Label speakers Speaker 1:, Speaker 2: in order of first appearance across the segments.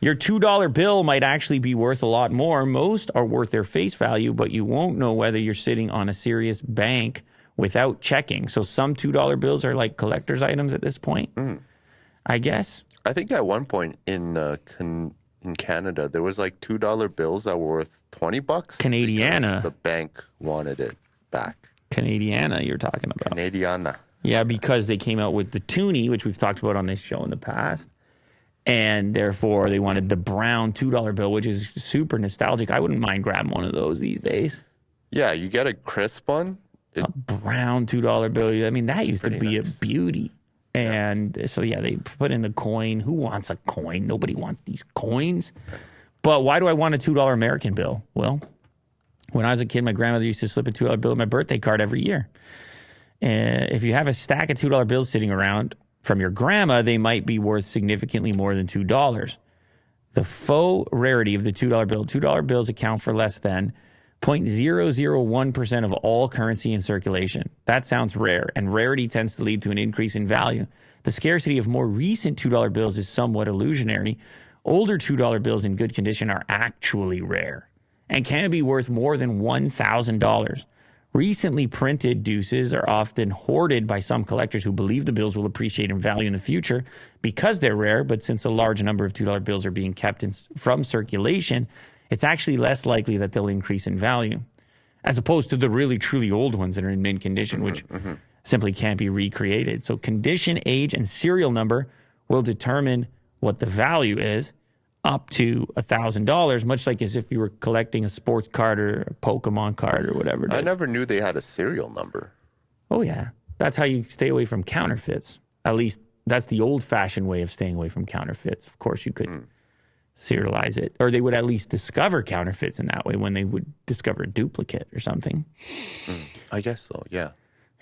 Speaker 1: Your $2 bill might actually be worth a lot more. Most are worth their face value, but you won't know whether you're sitting on a serious bank without checking. So some $2 bills are like collector's items at this point, I guess.
Speaker 2: I think at one point in Canada, there was like $2 bills that were worth $20.
Speaker 1: Canadiana.
Speaker 2: The bank wanted it back.
Speaker 1: Canadiana, you're talking about.
Speaker 2: Canadiana.
Speaker 1: Yeah, because they came out with the toonie, which we've talked about on this show in the past. And therefore, they wanted the brown $2 bill, which is super nostalgic. I wouldn't mind grabbing one of those these days.
Speaker 2: Yeah, you get a crisp one.
Speaker 1: A brown $2 bill. I mean, that used to be
Speaker 2: nice.
Speaker 1: a beauty. And so, yeah, they put in the coin. Who wants a coin? Nobody wants these coins. But why do I want a $2 American bill? Well, when I was a kid, my grandmother used to slip a $2 bill in my birthday card every year. If you have a stack of $2 bills sitting around from your grandma, they might be worth significantly more than $2. The faux rarity of the $2 bill. $2 bills account for less than 0.001% of all currency in circulation. That sounds rare, and rarity tends to lead to an increase in value. The scarcity of more recent $2 bills is somewhat illusionary. Older $2 bills in good condition are actually rare and can be worth more than $1,000. Recently printed deuces are often hoarded by some collectors who believe the bills will appreciate in value in the future because they're rare, but since a large number of $2 bills are being kept from circulation, it's actually less likely that they'll increase in value, as opposed to the really, truly old ones that are in mint condition, which simply can't be recreated. So condition, age, and serial number will determine what the value is up to $1,000, much like as if you were collecting a sports card or a Pokemon card or whatever it is.
Speaker 2: I never knew they had a serial number.
Speaker 1: Oh, yeah. That's how you stay away from counterfeits. At least that's the old-fashioned way of staying away from counterfeits. Of course, you could serialize it, or they would at least discover counterfeits in that way when they would discover a duplicate or something.
Speaker 2: I guess so, yeah.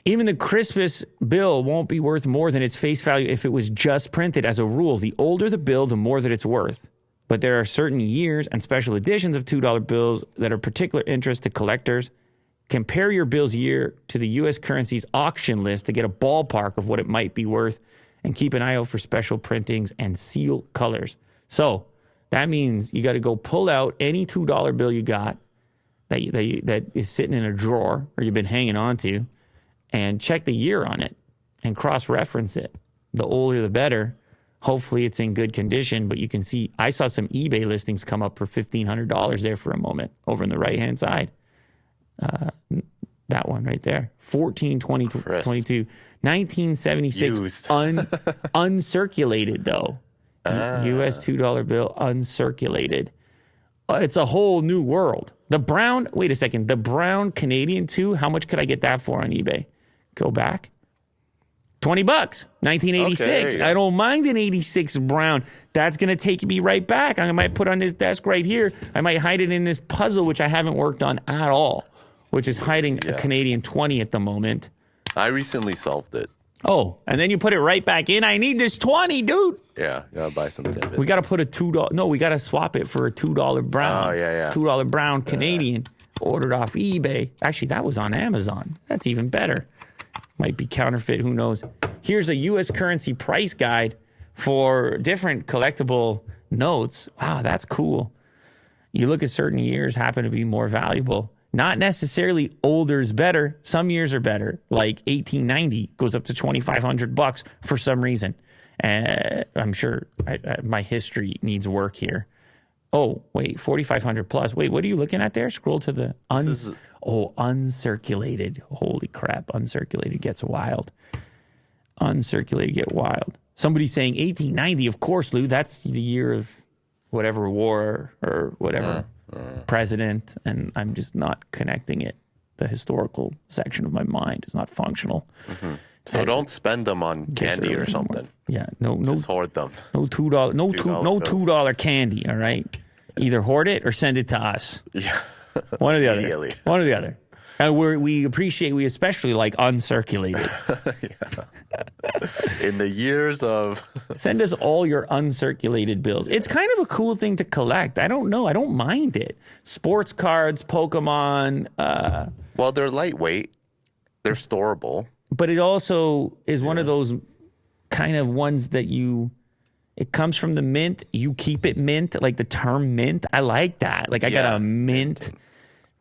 Speaker 1: Even the crispest bill won't be worth more than its face value if it was just printed. As a rule, the older the bill, the more that it's worth. But there are certain years and special editions of $2 bills that are of particular interest to collectors. Compare your bill's year to the U.S. currency's auction list to get a ballpark of what it might be worth, and keep an eye out for special printings and seal colors. So that means you got to go pull out any $2 bill you got that is sitting in a drawer or you've been hanging on to, and check the year on it and cross-reference it. The older, the better. Hopefully it's in good condition, but you can see, I saw some eBay listings come up for $1,500 there for a moment over on the right-hand side. That one right there. 22, 1976, uncirculated though. U.S. $2 bill, uncirculated. It's a whole new world. The brown, wait a second, the brown Canadian too, how much could I get that for on eBay? Go back. $20, 1986. Okay, I don't mind an 86 brown. That's going to take me right back. I might put on this desk right here. I might hide it in this puzzle, which I haven't worked on at all, which is hiding a Canadian 20 at the moment.
Speaker 2: I recently solved it.
Speaker 1: Oh, and then you put it right back in. I need this 20, dude.
Speaker 2: Yeah, you gotta buy some tidbits.
Speaker 1: We got to put a $2. No, we got to swap it for a $2 brown.
Speaker 2: Oh, yeah.
Speaker 1: $2 brown Canadian. Ordered off eBay. Actually, that was on Amazon. That's even better. Might be counterfeit, who knows. Here's a U.S. currency price guide for different collectible notes. Wow, that's cool. You look at certain years happen to be more valuable. Not necessarily older is better. Some years are better. Like 1890 goes up to $2,500 for some reason. I'm sure my history needs work here. Oh, wait, 4,500 plus. Wait, what are you looking at there? Scroll to the uncirculated. Holy crap, uncirculated gets wild. Uncirculated get wild. Somebody's saying 1890, of course, Lou, that's the year of whatever war or whatever president, and I'm just not connecting it. The historical section of my mind is not functional.
Speaker 2: Mm-hmm. So don't spend them on candy or something.
Speaker 1: Yeah, no,
Speaker 2: just hoard them.
Speaker 1: No $2 candy. All right, either hoard it or send it to us.
Speaker 2: Yeah,
Speaker 1: one or the other. One or the other. And we especially like uncirculated.
Speaker 2: In the years of
Speaker 1: send us all your uncirculated bills. It's kind of a cool thing to collect. I don't know. I don't mind it. Sports cards, Pokemon.
Speaker 2: Well, they're lightweight. They're storable.
Speaker 1: But it also is one of those kind of ones that you It comes from the mint. You keep it mint, like the term mint. I like that. Like I got a mint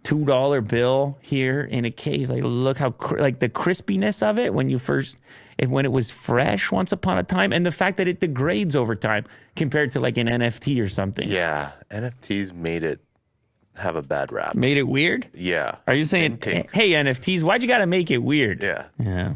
Speaker 1: $2 bill here in a case. Like look how like the crispiness of it when it was fresh once upon a time, and the fact that it degrades over time compared to like an NFT or something.
Speaker 2: Yeah, NFTs made it have a bad rap.
Speaker 1: Made it weird?
Speaker 2: Yeah.
Speaker 1: Are you saying, hey, NFTs, why'd you got to make it weird?
Speaker 2: Yeah.
Speaker 1: Yeah.